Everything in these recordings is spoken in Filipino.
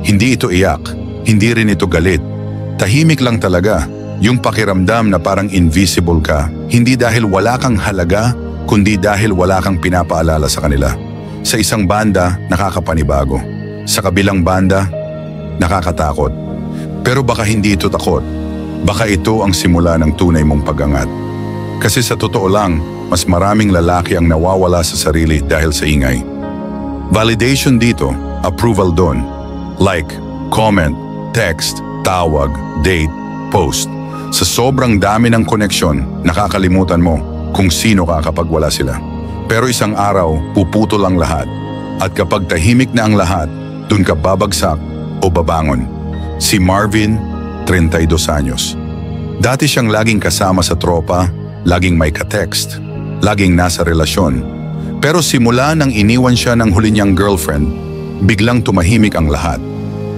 Hindi ito iyak, hindi rin ito galit. Tahimik lang talaga, yung pakiramdam na parang invisible ka, hindi dahil wala kang halaga, kundi dahil wala kang pinapaalala sa kanila. Sa isang banda, nakakapanibago. Sa kabilang banda, nakakatakot. Pero baka hindi ito takot. Baka ito ang simula ng tunay mong pag-angat. Kasi sa totoo lang, mas maraming lalaki ang nawawala sa sarili dahil sa ingay. Validation dito, approval doon. Like, comment, text, tawag, date, post. Sa sobrang dami ng koneksyon, nakakalimutan mo kung sino ka kapag wala sila. Pero isang araw, puputol ang lahat. At kapag tahimik na ang lahat, dun ka babagsak o babangon. Si Marvin, 32 anyos. Dati siyang laging kasama sa tropa, laging may ka-text, laging nasa relasyon. Pero simula nang iniwan siya ng huli niyang girlfriend, biglang tumahimik ang lahat.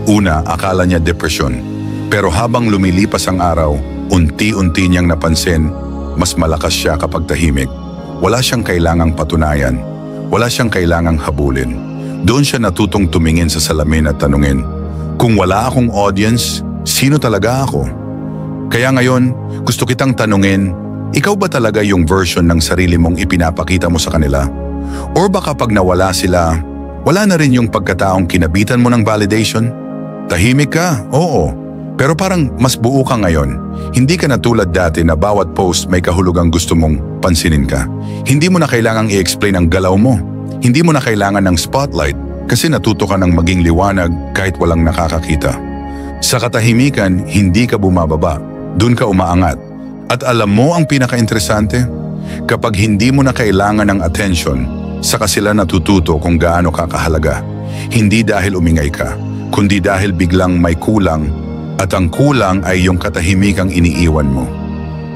Una, akala niya depresyon. Pero habang lumilipas ang araw, unti-unti niyang napansin, mas malakas siya kapag tahimik. Wala siyang kailangang patunayan. Wala siyang kailangang habulin. Doon siya natutong tumingin sa salamin at tanungin, kung wala akong audience, sino talaga ako? Kaya ngayon, gusto kitang tanungin, ikaw ba talaga yung version ng sarili mong ipinapakita mo sa kanila? Or baka pag nawala sila, wala na rin yung pagkataong kinabitan mo ng validation? Tahimik ka, oo. Pero parang mas buo ka ngayon. Hindi ka na tulad dati na bawat post may kahulugang gusto mong pansinin ka. Hindi mo na kailangang i-explain ang galaw mo. Hindi mo na kailangan ng spotlight kasi natuto ka ng maging liwanag kahit walang nakakakita. Sa katahimikan, hindi ka bumababa. Doon ka umaangat. At alam mo ang pinaka-interesante? Kapag hindi mo na kailangan ng attention, saka sila natututo kung gaano ka kahalaga. Hindi dahil umingay ka, kundi dahil biglang may kulang, at ang kulang ay yung katahimikang iniiwan mo.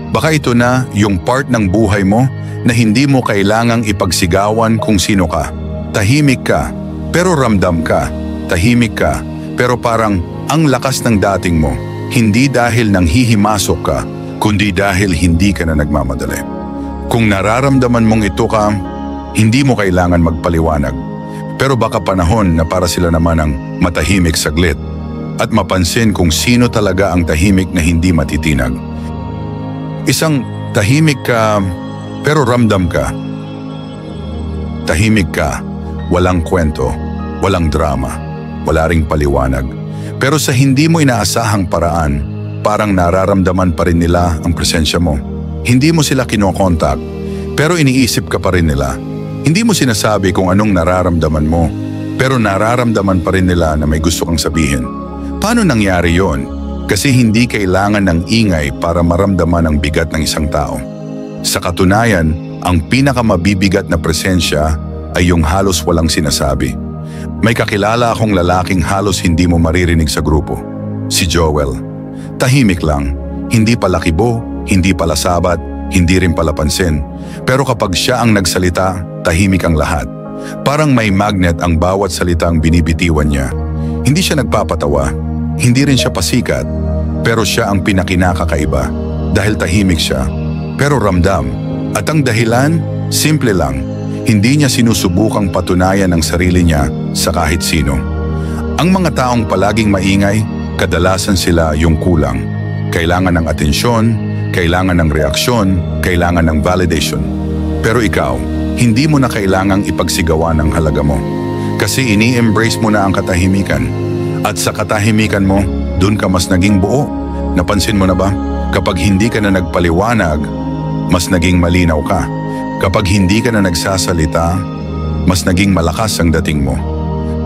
Baka ito na yung part ng buhay mo na hindi mo kailangang ipagsigawan kung sino ka. Tahimik ka, pero ramdam ka. Tahimik ka, pero parang ang lakas ng dating mo. Hindi dahil nang hihimasok ka, kundi dahil hindi ka na nagmamadali. Kung nararamdaman mong ito ka, hindi mo kailangan magpaliwanag. Pero baka panahon na para sila naman ang matahimik saglit at mapansin kung sino talaga ang tahimik na hindi matitinag. Isang tahimik ka, pero ramdam ka. Tahimik ka, walang kwento, walang drama, wala ring paliwanag. Pero sa hindi mo inaasahang paraan, parang nararamdaman pa rin nila ang presensya mo. Hindi mo sila kinokontak, pero iniisip ka pa rin nila. Hindi mo sinasabi kung anong nararamdaman mo, pero nararamdaman pa rin nila na may gusto kang sabihin. Paano nangyari yon? Kasi hindi kailangan ng ingay para maramdaman ang bigat ng isang tao. Sa katunayan, ang pinakamabibigat na presensya ay yung halos walang sinasabi. May kakilala akong lalaking halos hindi mo maririnig sa grupo. Si Joel. Tahimik lang, hindi pala kibo, hindi pala sabat, hindi rin pala pansin. Pero kapag siya ang nagsalita, tahimik ang lahat. Parang may magnet ang bawat salitang binibitiwan niya. Hindi siya nagpapatawa, hindi rin siya pasikat, pero siya ang pinakinakakaiba dahil tahimik siya, pero ramdam. At ang dahilan, simple lang, hindi niya sinusubukang patunayan ang sarili niya sa kahit sino. Ang mga taong palaging maingay, kadalasan sila yung kulang. Kailangan ng atensyon, kailangan ng reaksyon, kailangan ng validation. Pero ikaw, hindi mo na kailangang ipagsigawan ang halaga mo. Kasi ini-embrace mo na ang katahimikan. At sa katahimikan mo, dun ka mas naging buo. Napansin mo na ba? Kapag hindi ka na nagpaliwanag, mas naging malinaw ka. Kapag hindi ka na nagsasalita, mas naging malakas ang dating mo.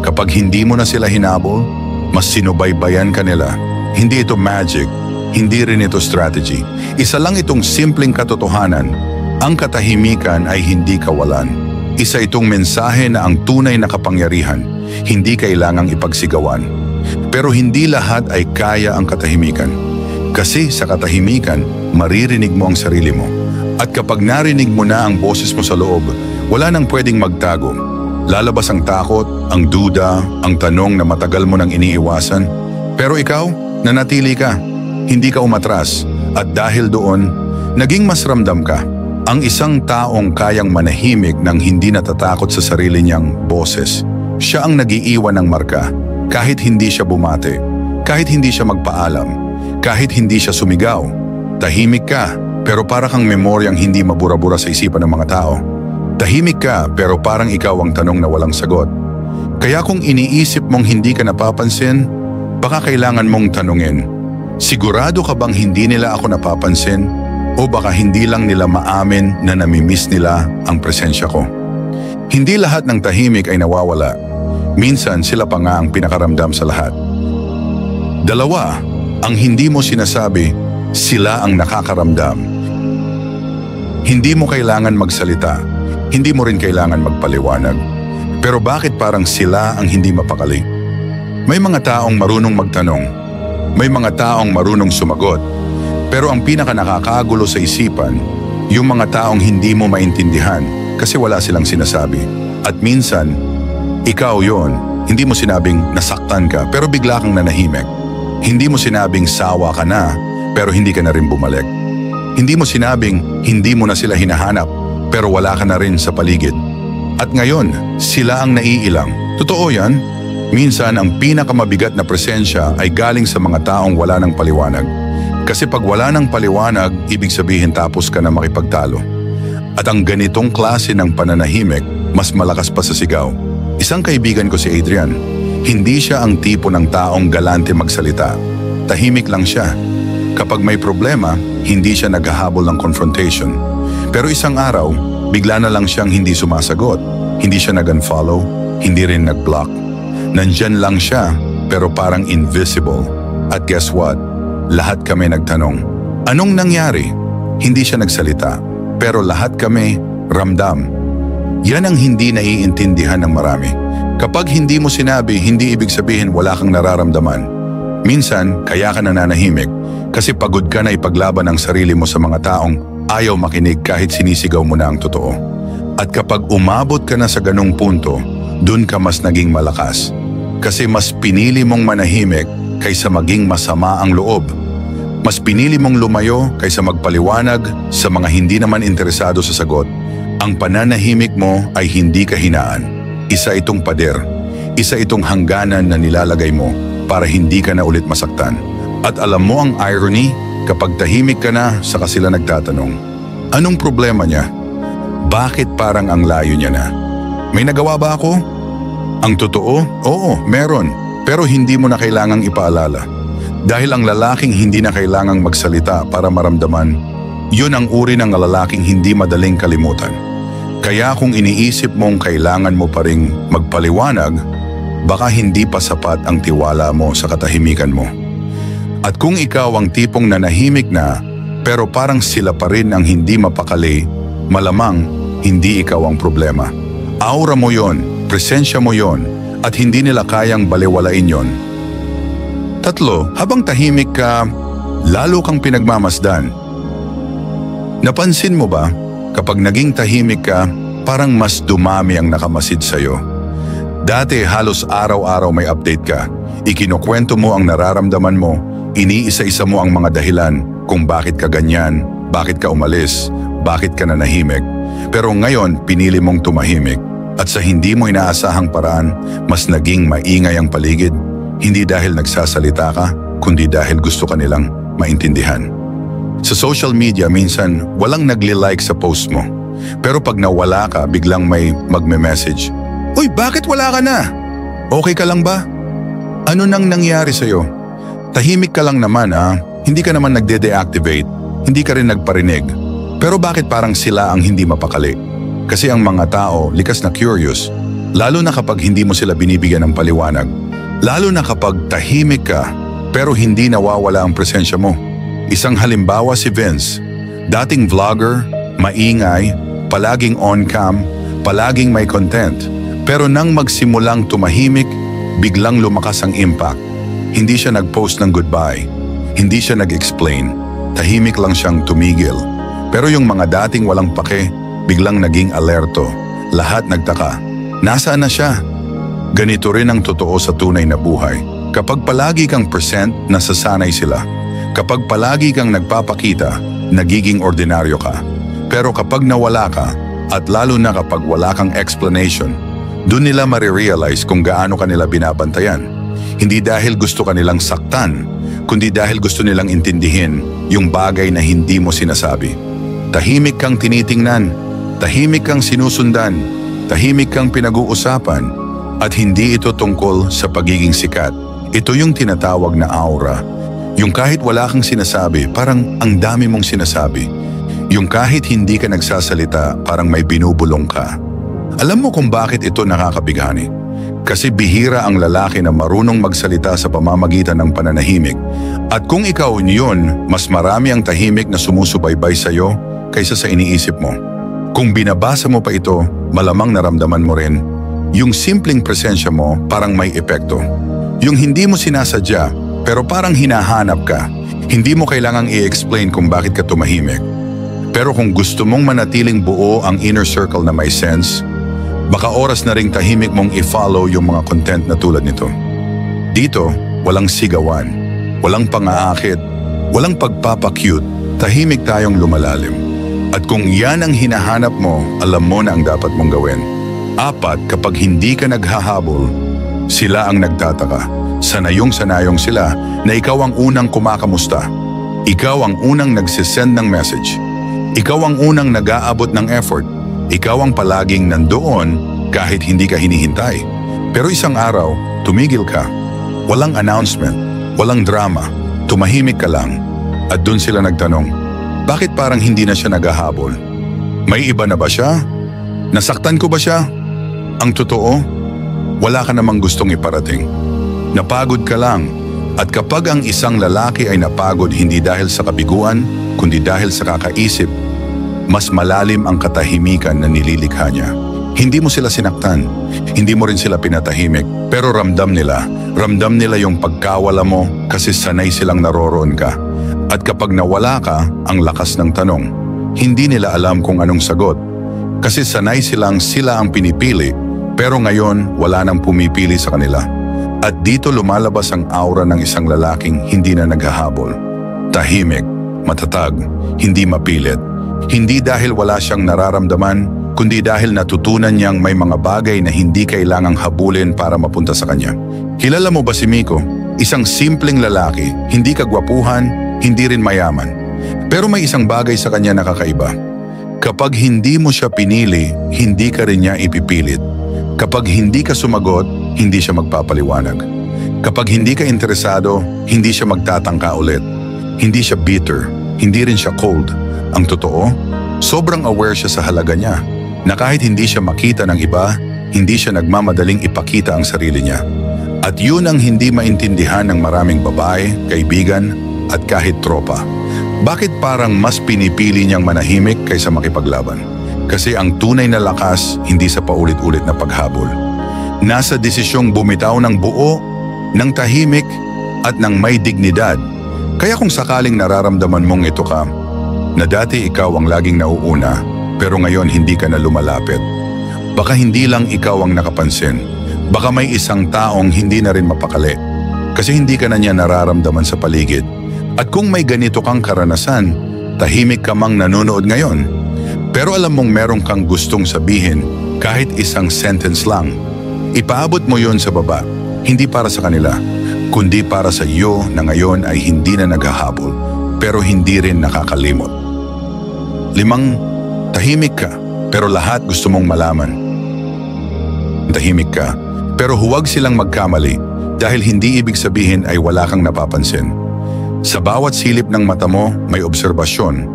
Kapag hindi mo na sila hinabol, mas sinubaybayan ka nila. Hindi ito magic, hindi rin ito strategy. Isa lang itong simpleng katotohanan. Ang katahimikan ay hindi kawalan. Isa itong mensahe na ang tunay na kapangyarihan, hindi kailangang ipagsigawan. Pero hindi lahat ay kaya ang katahimikan. Kasi sa katahimikan, maririnig mo ang sarili mo. At kapag narinig mo na ang boses mo sa loob, wala nang pwedeng magtago. Lalabas ang takot, ang duda, ang tanong na matagal mo nang iniiwasan. Pero ikaw, nanatili ka. Hindi ka umatras. At dahil doon, naging mas ramdam ka. Ang isang taong kayang manahimik nang hindi natatakot sa sarili niyang boses. Siya ang nag-iiwan ng marka. Kahit hindi siya bumate, kahit hindi siya magpaalam, kahit hindi siya sumigaw. Tahimik ka, pero para kang memoryang hindi mabura-bura sa isipan ng mga tao. Tahimik ka, pero parang ikaw ang tanong na walang sagot. Kaya kung iniisip mong hindi ka napapansin, baka kailangan mong tanungin, sigurado ka bang hindi nila ako napapansin? O baka hindi lang nila maamin na namimiss nila ang presensya ko? Hindi lahat ng tahimik ay nawawala. Minsan sila pa nga ang pinakaramdam sa lahat. Dalawa, ang hindi mo sinasabi, sila ang nakakaramdam. Hindi mo kailangan magsalita, hindi mo rin kailangan magpaliwanag. Pero bakit parang sila ang hindi mapakali? May mga taong marunong magtanong, may mga taong marunong sumagot, pero ang pinaka nakakagulo sa isipan, yung mga taong hindi mo maintindihan kasi wala silang sinasabi. At minsan, ikaw yon, hindi mo sinabing nasaktan ka pero bigla kang nanahimik. Hindi mo sinabing sawa ka na pero hindi ka na rin bumalik. Hindi mo sinabing hindi mo na sila hinahanap pero wala ka na rin sa paligid. At ngayon, sila ang naiilang. Totoo yan. Minsan ang pinakamabigat na presensya ay galing sa mga taong wala ng paliwanag. Kasi pag wala ng paliwanag, ibig sabihin tapos ka na makipagtalo. At ang ganitong klase ng pananahimik, mas malakas pa sa sigaw. Isang kaibigan ko si Adrian, hindi siya ang tipo ng taong galante magsalita. Tahimik lang siya. Kapag may problema, hindi siya naghahabol ng confrontation. Pero isang araw, bigla na lang siyang hindi sumasagot. Hindi siya nag-unfollow, hindi rin nag-block. Nandyan lang siya, pero parang invisible. At guess what? Lahat kami nagtanong. Anong nangyari? Hindi siya nagsalita, pero lahat kami ramdam. Yan ang hindi naiintindihan ng marami. Kapag hindi mo sinabi, hindi ibig sabihin wala kang nararamdaman. Minsan, kaya ka nananahimik kasi pagod ka na ipaglaban ang sarili mo sa mga taong ayaw makinig kahit sinisigaw mo na ang totoo. At kapag umabot ka na sa ganung punto, dun ka mas naging malakas. Kasi mas pinili mong manahimik kaysa maging masama ang loob. Mas pinili mong lumayo kaysa magpaliwanag sa mga hindi naman interesado sa sagot. Ang pananahimik mo ay hindi kahinaan. Isa itong pader. Isa itong hangganan na nilalagay mo para hindi ka na ulit masaktan. At alam mo ang irony, kapag tahimik ka na, saka sila nagtatanong, anong problema niya? Bakit parang ang layo niya na? May nagawa ba ako? Ang totoo? Oo, meron. Pero hindi mo na kailangang ipaalala. Dahil ang lalaking hindi na kailangang magsalita para maramdaman, yun ang uri ng lalaking hindi madaling kalimutan. Kaya kung iniisip mong kailangan mo pa ring magpaliwanag, baka hindi pa sapat ang tiwala mo sa katahimikan mo. At kung ikaw ang tipong nanahimik na, pero parang sila pa rin ang hindi mapakali, malamang hindi ikaw ang problema. Aura mo yon, presensya mo yon, at hindi nila kayang baliwalain yon. 3, habang tahimik ka, lalo kang pinagmamasdan. Napansin mo ba, kapag naging tahimik ka, parang mas dumami ang nakamasid sa'yo. Dati halos araw-araw may update ka. Ikinukwento mo ang nararamdaman mo, iniisa-isa mo ang mga dahilan kung bakit ka ganyan, bakit ka umalis, bakit ka nanahimik. Pero ngayon, pinili mong tumahimik. At sa hindi mo inaasahang paraan, mas naging maingay ang paligid. Hindi dahil nagsasalita ka, kundi dahil gusto ka nilang maintindihan. Sa social media, minsan walang nagli-like sa post mo. Pero pag nawala ka, biglang may magme-message. Uy, bakit wala ka na? Okay ka lang ba? Ano nang nangyari sa'yo? Tahimik ka lang naman Hindi ka naman nagde-deactivate, hindi ka rin nagparinig. Pero bakit parang sila ang hindi mapakali? Kasi ang mga tao likas na curious, lalo na kapag hindi mo sila binibigyan ng paliwanag. Lalo na kapag tahimik ka, pero hindi nawawala ang presensya mo. Isang halimbawa si Vince, dating vlogger, maingay, palaging on-cam, palaging may content. Pero nang magsimulang tumahimik, biglang lumakas ang impact. Hindi siya nag-post ng goodbye, hindi siya nag-explain, tahimik lang siyang tumigil. Pero yung mga dating walang pake, biglang naging alerto. Lahat nagtaka. Nasaan na siya? Ganito rin ang totoo sa tunay na buhay. Kapag palagi kang present, nasasanay sila. Kapag palagi kang nagpapakita, nagiging ordinaryo ka. Pero kapag nawala ka, at lalo na kapag wala kang explanation, doon nila marirealize kung gaano ka nila binabantayan. Hindi dahil gusto ka nilang saktan, kundi dahil gusto nilang intindihin yung bagay na hindi mo sinasabi. Tahimik kang tinitingnan, tahimik kang sinusundan, tahimik kang pinag-uusapan, at hindi ito tungkol sa pagiging sikat. Ito yung tinatawag na aura. Yung kahit wala kang sinasabi, parang ang dami mong sinasabi. Yung kahit hindi ka nagsasalita, parang may binubulong ka. Alam mo kung bakit ito nakakabighani? Kasi bihira ang lalaki na marunong magsalita sa pamamagitan ng pananahimik. At kung ikaw yun, mas marami ang tahimik na sumusubaybay sa'yo kaysa sa iniisip mo. Kung binabasa mo pa ito, malamang naramdaman mo rin, yung simpleng presensya mo parang may epekto. Yung hindi mo sinasadya, pero parang hinahanap ka. Hindi mo kailangang i-explain kung bakit ka tumahimik. Pero kung gusto mong manatiling buo ang inner circle na may sense, baka oras na ring tahimik mong i-follow yung mga content na tulad nito. Dito, walang sigawan, walang pang-aakit, walang pagpapakyut, tahimik tayong lumalalim. At kung yan ang hinahanap mo, alam mo na ang dapat mong gawin. 4, kapag hindi ka naghahabol, sila ang nagtataka. Sanayong-sanayong sila na ikaw ang unang kumakamusta. Ikaw ang unang nagsisend ng message. Ikaw ang unang nag-aabot ng effort. Ikaw ang palaging nandoon kahit hindi ka hinihintay. Pero isang araw, tumigil ka. Walang announcement, walang drama. Tumahimik ka lang. At dun sila nagtanong, bakit parang hindi na siya naghahabol? May iba na ba siya? Nasaktan ko ba siya? Ang totoo, wala ka namang gustong iparating. Napagod ka lang. At kapag ang isang lalaki ay napagod hindi dahil sa kabiguan, kundi dahil sa kakaisip, mas malalim ang katahimikan na nililikha niya. Hindi mo sila sinaktan, hindi mo rin sila pinatahimik, pero ramdam nila yung pagkawala mo kasi sanay silang naroroon ka. At kapag nawala ka, ang lakas ng tanong, hindi nila alam kung anong sagot. Kasi sanay silang sila ang pinipili, pero ngayon wala nang pumipili sa kanila. At dito lumalabas ang aura ng isang lalaking hindi na naghahabol. Tahimik, matatag, hindi mapilit. Hindi dahil wala siyang nararamdaman, kundi dahil natutunan niyang may mga bagay na hindi kailangang habulin para mapunta sa kanya. Kilala mo ba si Miko? Isang simpleng lalaki, hindi kagwapuhan, hindi rin mayaman. Pero may isang bagay sa kanya na kakaiba. Kapag hindi mo siya pinili, hindi ka rin niya ipipilit. Kapag hindi ka sumagot, hindi siya magpapaliwanag. Kapag hindi ka interesado, hindi siya magtatangka ulit. Hindi siya bitter, hindi rin siya cold. Ang totoo, sobrang aware siya sa halaga niya, na kahit hindi siya makita ng iba, hindi siya nagmamadaling ipakita ang sarili niya. At yun ang hindi maintindihan ng maraming babae, kaibigan, at kahit tropa. Bakit parang mas pinipili niyang manahimik kaysa makipaglaban? Kasi ang tunay na lakas hindi sa paulit-ulit na paghabol. Nasa desisyong bumitaw ng buo, ng tahimik, at ng may dignidad. Kaya kung sakaling nararamdaman mong ito ka, na dati ikaw ang laging nauuna, pero ngayon hindi ka na lumalapit. Baka hindi lang ikaw ang nakapansin. Baka may isang taong hindi na rin mapakali. Kasi hindi ka na niya nararamdaman sa paligid. At kung may ganito kang karanasan, tahimik ka mang nanonood ngayon. Pero alam mong meron kang gustong sabihin kahit isang sentence lang. Ipaabot mo yon sa baba, hindi para sa kanila, kundi para sa iyo na ngayon ay hindi na naghahabol, pero hindi rin nakakalimot. 5, tahimik ka, pero lahat gusto mong malaman. Tahimik ka, pero huwag silang magkamali dahil hindi ibig sabihin ay wala kang napapansin. Sa bawat silip ng mata mo, may obserbasyon.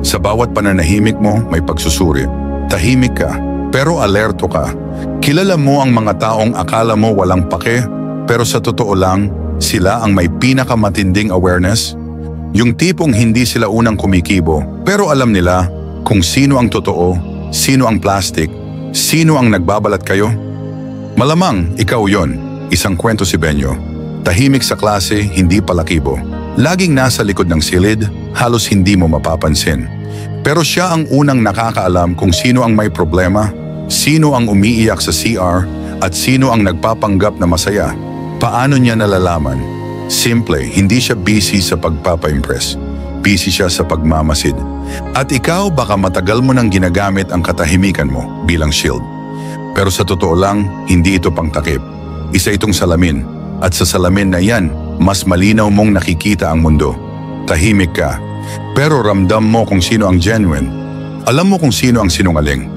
Sa bawat pananahimik mo, may pagsusuri. Tahimik ka, pero alerto ka. Kilala mo ang mga taong akala mo walang pake, pero sa totoo lang, sila ang may pinakamatinding awareness. Yung tipong hindi sila unang kumikibo, pero alam nila kung sino ang totoo, sino ang plastic, sino ang nagbabalat kayo. Malamang ikaw yon, isang kwento si Benyo. Tahimik sa klase, hindi palakibo. Laging nasa likod ng silid, halos hindi mo mapapansin. Pero siya ang unang nakakaalam kung sino ang may problema, sino ang umiiyak sa CR, at sino ang nagpapanggap na masaya. Paano niya nalalaman? Simple, hindi siya busy sa pagpapa-impress. Busy siya sa pagmamasid. At ikaw baka matagal mo nang ginagamit ang katahimikan mo bilang shield. Pero sa totoo lang, hindi ito pangtakip. Isa itong salamin. At sa salamin na yan, mas malinaw mong nakikita ang mundo. Tahimik ka, pero ramdam mo kung sino ang genuine. Alam mo kung sino ang sinungaling.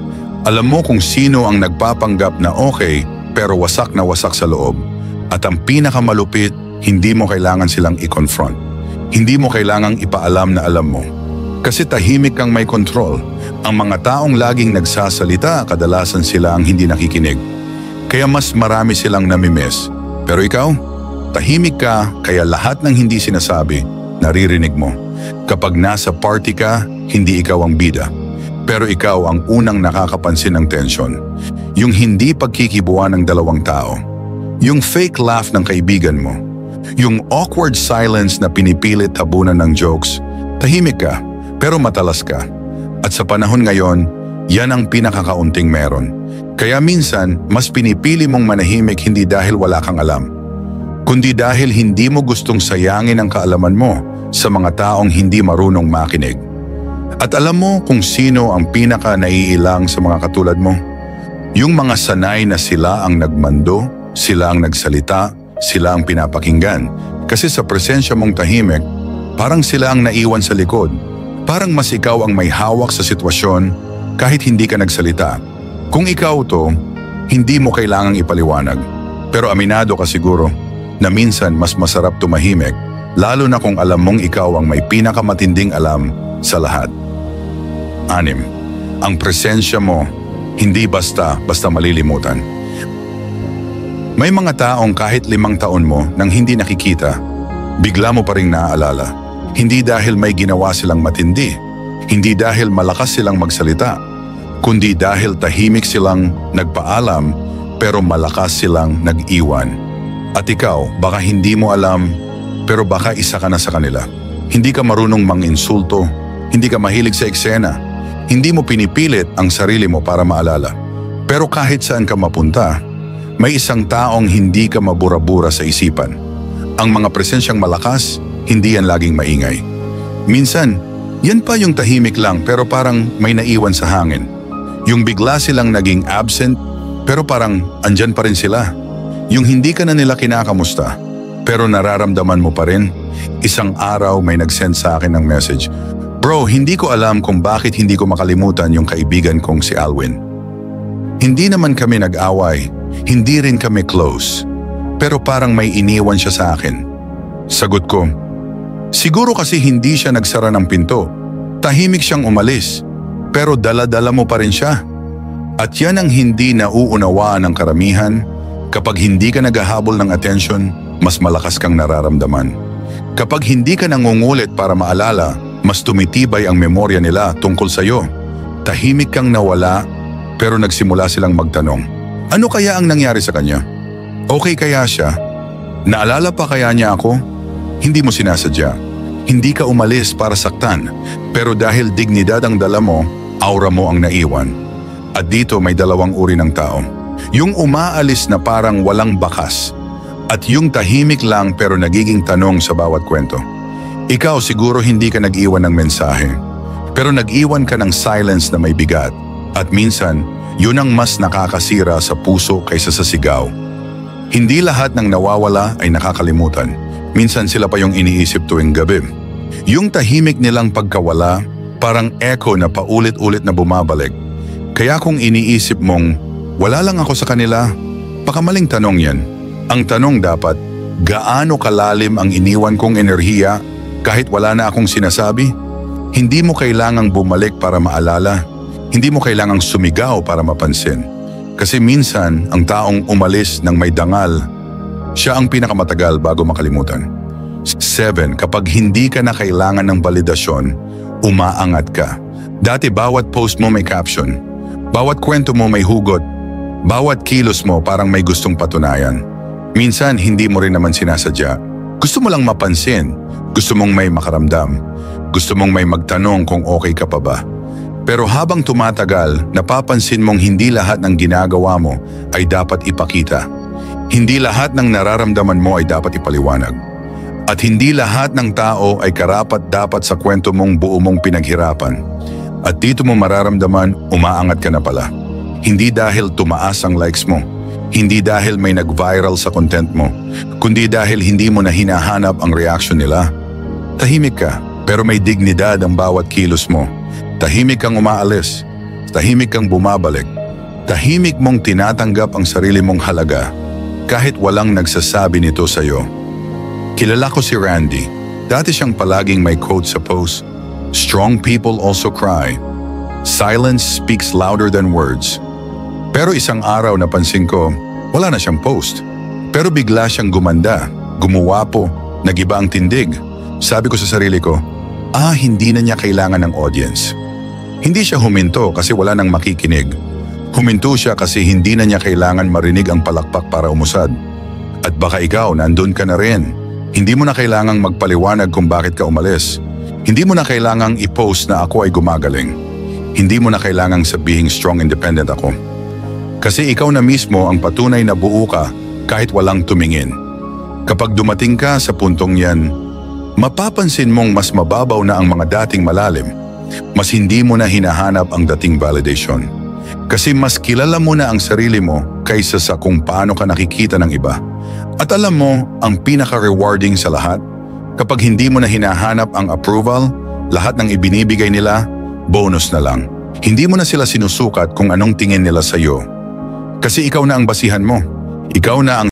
Alam mo kung sino ang nagpapanggap na okay pero wasak na wasak sa loob. At ang pinakamalupit, hindi mo kailangan silang i-confront. Hindi mo kailangang ipaalam na alam mo. Kasi tahimik kang may control. Ang mga taong laging nagsasalita, kadalasan sila ang hindi nakikinig. Kaya mas marami silang namimiss. Pero ikaw, tahimik ka kaya lahat ng hindi sinasabi, naririnig mo. Kapag nasa party ka, hindi ikaw ang bida. Pero ikaw ang unang nakakapansin ng tensyon. Yung hindi pagkikibuan ng dalawang tao. Yung fake laugh ng kaibigan mo. Yung awkward silence na pinipilit tabunan ng jokes. Tahimik ka, pero matalas ka. At sa panahon ngayon, yan ang pinakakaunting meron. Kaya minsan, mas pinipili mong manahimik hindi dahil wala kang alam, kundi dahil hindi mo gustong sayangin ang kaalaman mo sa mga taong hindi marunong makinig. At alam mo kung sino ang pinaka naiilang sa mga katulad mo? Yung mga sanay na sila ang nagmando, sila ang nagsalita, sila ang pinapakinggan. Kasi sa presensya mong tahimik, parang sila ang naiwan sa likod. Parang mas ikaw ang may hawak sa sitwasyon kahit hindi ka nagsalita. Kung ikaw to, hindi mo kailangang ipaliwanag. Pero aminado ka siguro na minsan mas masarap tumahimik, lalo na kung alam mong ikaw ang may pinakamatinding alam sa lahat. 6. Ang presensya mo, hindi basta malilimutan. May mga taong kahit 5 taon mo nang hindi nakikita, bigla mo pa ring naaalala. Hindi dahil may ginawa silang matindi, hindi dahil malakas silang magsalita, kundi dahil tahimik silang nagpaalam pero malakas silang nag-iwan. At ikaw, baka hindi mo alam, pero baka isa ka na sa kanila. Hindi ka marunong mang-insulto, hindi ka mahilig sa eksena, hindi mo pinipilit ang sarili mo para maalala. Pero kahit saan ka mapunta, may isang taong hindi ka mabura-bura sa isipan. Ang mga presensyang malakas, hindi yan laging maingay. Minsan, yan pa yung tahimik lang pero parang may naiwan sa hangin. Yung bigla silang naging absent pero parang andyan pa rin sila. Yung hindi ka na nila kinakamusta pero nararamdaman mo pa rin. Isang araw may nag-send sa akin ng message, "Bro, hindi ko alam kung bakit hindi ko makalimutan yung kaibigan kong si Alwin. Hindi naman kami nag-away, hindi rin kami close, pero parang may iniwan siya sa akin." Sagot ko, "Siguro kasi hindi siya nagsara ng pinto. Tahimik siyang umalis, pero dala-dala mo pa rin siya." At yan ang hindi nauunawaan ng karamihan. Kapag hindi ka naghahabol ng atensyon, mas malakas kang nararamdaman. Kapag hindi ka nangungulit para maalala, mas tumitibay ang memorya nila tungkol sa'yo. Tahimik kang nawala, pero nagsimula silang magtanong, ano kaya ang nangyari sa kanya? Okay kaya siya? Naalala pa kaya niya ako? Hindi mo sinasadya. Hindi ka umalis para saktan, pero dahil dignidad ang dala mo, aura mo ang naiwan. At dito may dalawang uri ng tao. Yung umaalis na parang walang bakas, at yung tahimik lang pero nagiging tanong sa bawat kwento. Ikaw siguro hindi ka nag-iwan ng mensahe, pero nag-iwan ka ng silence na may bigat. At minsan, yun ang mas nakakasira sa puso kaysa sa sigaw. Hindi lahat ng nawawala ay nakakalimutan. Minsan sila pa yung iniisip tuwing gabi. Yung tahimik nilang pagkawala, parang echo na paulit-ulit na bumabalik. Kaya kung iniisip mong, wala lang ako sa kanila, baka maling tanong yan. Ang tanong dapat, gaano kalalim ang iniwan kong enerhiya kahit wala na akong sinasabi? Hindi mo kailangang bumalik para maalala. Hindi mo kailangang sumigaw para mapansin. Kasi minsan, ang taong umalis ng may dangal, siya ang pinakamatagal bago makalimutan. 7. Kapag hindi ka na kailangan ng validasyon, umaangat ka. Dati bawat post mo may caption. Bawat kwento mo may hugot. Bawat kilos mo parang may gustong patunayan. Minsan hindi mo rin naman sinasadya. Gusto mo lang mapansin. Gusto mong may makaramdam. Gusto mong may magtanong kung okay ka pa ba. Pero habang tumatagal, napapansin mong hindi lahat ng ginagawa mo ay dapat ipakita. Hindi lahat ng nararamdaman mo ay dapat ipaliwanag. At hindi lahat ng tao ay karapat-dapat sa kwento mong buo mong pinaghirapan. At dito mo mararamdaman, umaangat ka na pala. Hindi dahil tumaas ang likes mo, Hindi dahil may nag-viral sa content mo, kundi dahil hindi mo na hinahanap ang reaction nila. Tahimik ka, pero may dignidad ang bawat kilos mo. Tahimik kang umaalis. Tahimik kang bumabalik. Tahimik mong tinatanggap ang sarili mong halaga kahit walang nagsasabi nito sa'yo. Kilala ko si Randy. Dati siyang palaging may quote sa post, "Strong people also cry. Silence speaks louder than words." Pero isang araw napansin ko, wala na siyang post. Pero bigla siyang gumanda, gumuwapo, nagiba ang tindig. Sabi ko sa sarili ko, hindi na niya kailangan ng audience. Hindi siya huminto kasi wala nang makikinig. Huminto siya kasi hindi na niya kailangan marinig ang palakpak para umusad. At baka ikaw, nandun ka na rin. Hindi mo na kailangang magpaliwanag kung bakit ka umalis. Hindi mo na kailangang i-post na ako ay gumagaling. Hindi mo na kailangang sabihing strong independent ako. Kasi ikaw na mismo ang patunay na buo ka kahit walang tumingin. Kapag dumating ka sa puntong yan, mapapansin mong mas mababaw na ang mga dating malalim. Mas hindi mo na hinahanap ang dating validation. Kasi mas kilala mo na ang sarili mo kaysa sa kung paano ka nakikita ng iba. At alam mo, ang pinaka-rewarding sa lahat, kapag hindi mo na hinahanap ang approval, lahat ng ibinibigay nila, bonus na lang. Hindi mo na sila sinusukat kung anong tingin nila sa'yo. Kasi ikaw na ang basihan mo. Ikaw na ang